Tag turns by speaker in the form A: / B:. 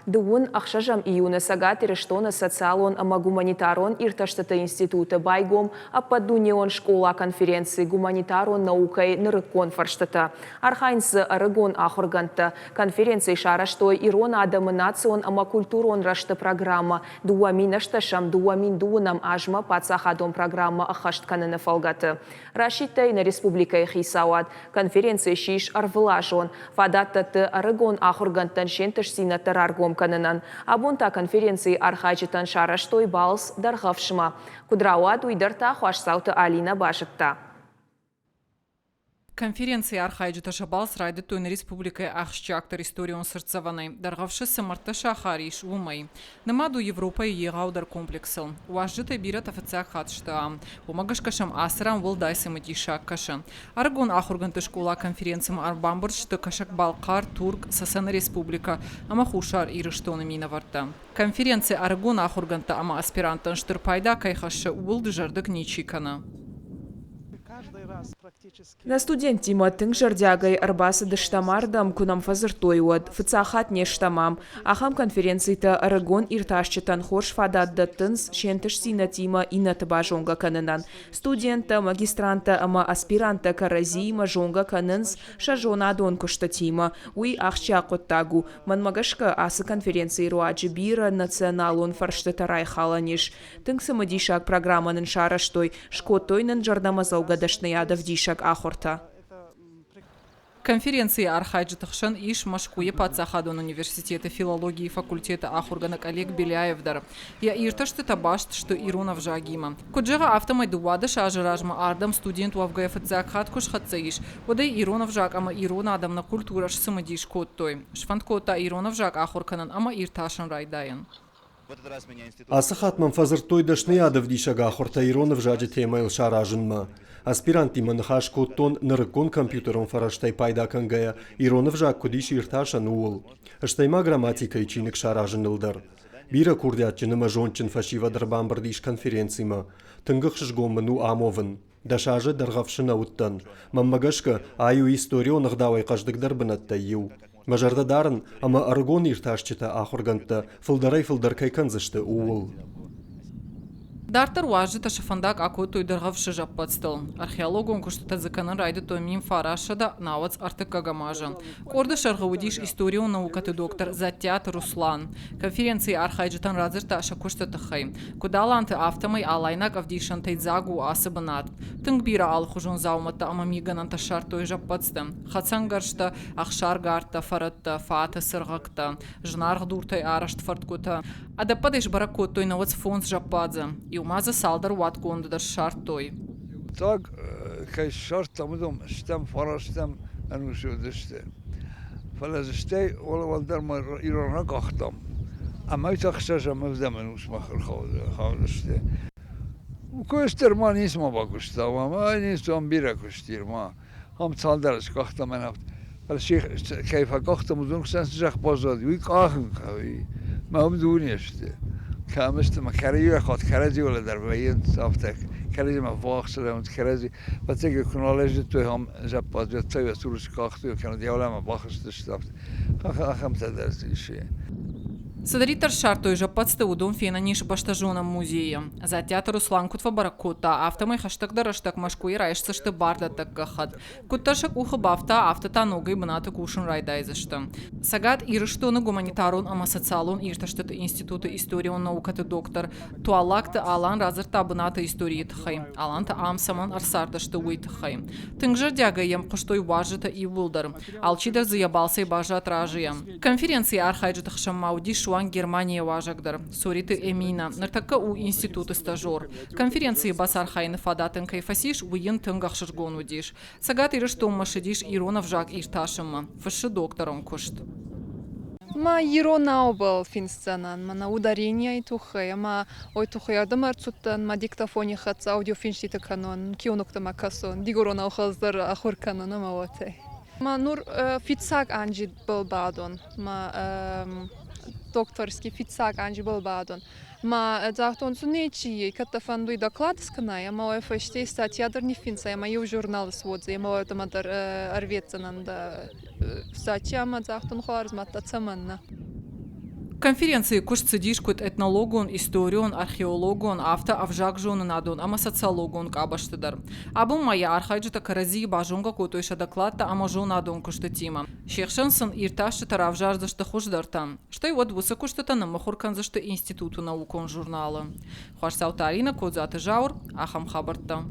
A: Дуун ахшажам июна сагат ирештона социалон ама гуманитарон ирташтата института байгом аппадунион школа конференции гуманитарон наукой нырыккон фарштата. Архайнсы арыгон ахурганта конференции шараштой ирона адамы национ ама культурон рашты программа. Дуамин ашташам дуамин дуунам ажма пацахадон программа ахаштканына фалгаты. Рашиттай на республика Хисауат конференция шиш арвылажон. Фадаттаты арыгон ахургантан шентыш синатар аргом канынан. Абунта конференции архачитан шараштой балс дархавшма. Кудрауат уйдарта хуашсауты Алина Башитта.
B: Конференции архайджита шабалс райды тойны республикой ахшчактар историон сырцаванай. Даргавшы сымарташа хариш умай. Намаду Европа и егаудар комплексыл. Уажжита бират официак хатшта. Умагаш кашам асырам вылдайсы мытишак каша. Аргон ахурганты школа конференциям арбамбуршты кашак Балкар, Турк, Сасана республика. Ама хушар ирыштоны минаварта. Конференция Аргон ахурганта ама аспирантан штырпайда кайхаша улды жардык ничикана.
A: На студент Тима тың жардягай арбасы дыштамардам кунам фазыртойуад, фыцахат нештамам. Ахам конференцийта Арагон ирташчытан хош фададда тынс шентыш сина Тима инатыба жонга канынан. Студента, магистранта, ама аспиранта каразима жонга канынс шажона дон кушта Тима. Уй ахча коттагу. Манмагашка асы конференции руаджи бира националон фарштата райхаланиш. Тың самадишак программанын шараштой, шкотойнын жардамазауга дашнаядов дишак ахорта.
B: Конференции архайджитахшан иш машкуе пацахадон университета филологии факультета ахурганак Олег Беляевдар. Я ирташты табашт, что Ирунов жагима. Куджага автомай дуада шажиражма ардам студент уавгаев отзакхат куш хатсаиш. Одай Ирунов жаг ама Ирона адам на культураш самадиш коттой. Шфанткота Ирунов жаг ахурканан ама ирташан райдаян.
C: Асахатман фазыртой дашнаядов дишага ахорта Иронов жаджи темайл шаражынма. Аспирант иман хашкоттон нырыккон компьютерон фараштай пайда кангая Иронов жак кудиш ирташан уул. Аштайма грамматика и чиник шаражынылдар. Бира курдятчыныма жончын фашивадыр бамбырдиш конференцийма. Тынгыхшыш гомману амовын. Дашажы даргавшына уттан. Маммагашка аю историон агдавай каждыгдар бынатта ю. Мажарда дарын, ама аргон ирташчыта ахурганта фылдарай фылдаркай канзышты уул.
B: Дартар уажжита шафандак акой даргавшы жаппатстыл. Археологон куштата заканын райды тоймин фарашада навац артыкагамажа. Корды шаргавудиш историю наукаты доктор Затят Руслан. Конференции архайджитан разырта шакуштата хай. Кудаланты автомай алайнак авдишан тайдзагу асыбынат. Тынгбира алхужон заумата амамиганан ташар той жаппатсты. Хацангаршта ахшаргарта фаратта фата сыргакта. Жнаргдуртай арашт фарткота. Адападеш баракот той навац фонс жаппадзе. Умаза салдар ваткондар шартой.
D: Так, кай шартам дом, штам фараштам анушудеште. Фалазштей валдар ма ирона гахтам. Ама тахшажа мавдам ануш махр хавдеште. Костер ма нисма бакуштава, ма нисам бира куштирма. Хам салдарш гахтам анафт. Фалших кайфа гахтам дун ксан жах базад. Ви кахм кави. ما هم دونیشته کامست ما کاری خود کاری ولی در باید سافتک کاری ما واقع اون کاری وقتی که کنالج توی هم جباد توی سروش کاختی و کنه دیولا ما باخست سافت خم تدرسیشه
B: Садаритар шартой жаппатсты удом фенаниш баштажоном музее. Затят Руслан кутва баракота автомай хаштаг дараштаг машкуи райшсышты барда таккахат. Кутташак ухы бафта автота ногой бната кушын райдайзышты. Сагат ирыштоны гуманитарон ама социалон ирташтыты институты историон наукаты доктор. Туалакты алан разырта бната истории тхай. Аланта амсаман арсардашты уй тхай. Тынгжар дягаем куштой важыта и вулдар. Алчидар заябался и бажат ражиям. Конференции архайджитах шамаудиш Германия важагдар. Сориты Эмина. Нартака у института стажер. Конференции басар хайны фадатын кайфасиш уин тынгах шыргон удиш. Сагат ирыштом машидиш Иронов жак ирташыма. Фышы доктором кушт.
E: Ма Ирона был финсценан, ма на ударение и тухая, ма ой тухая дамар цуттан, ма диктофоне хатс аудиофинштита канон, кионукта ма касон, дигорона ухаздар ахур канона ма вате. Ма нур фицак анжи был бадон, ма докторский фицак анжи был бадон. Ма захтон сунечи, катафандуй доклад сканая, ма офеште статья дар не финца, ма ю журнал сводзе, ма это ма дар арветцанан да статья ма захтон хуарз ма тацаманна.
B: Конференции куш цедишкут этнологон, историон, археологон, авжакжон надон, ама социологон кабаштыдар. Абу моя архайджата карази бажонга котойша докладта ама жон надон куштатима. Шехшансын ирташты таравжар зашты хуждартам. Что и вот буса куштата на махуркан зашты институту наукон журнала. Хуаш саутарина кодзаты жаур, ахам хабарта.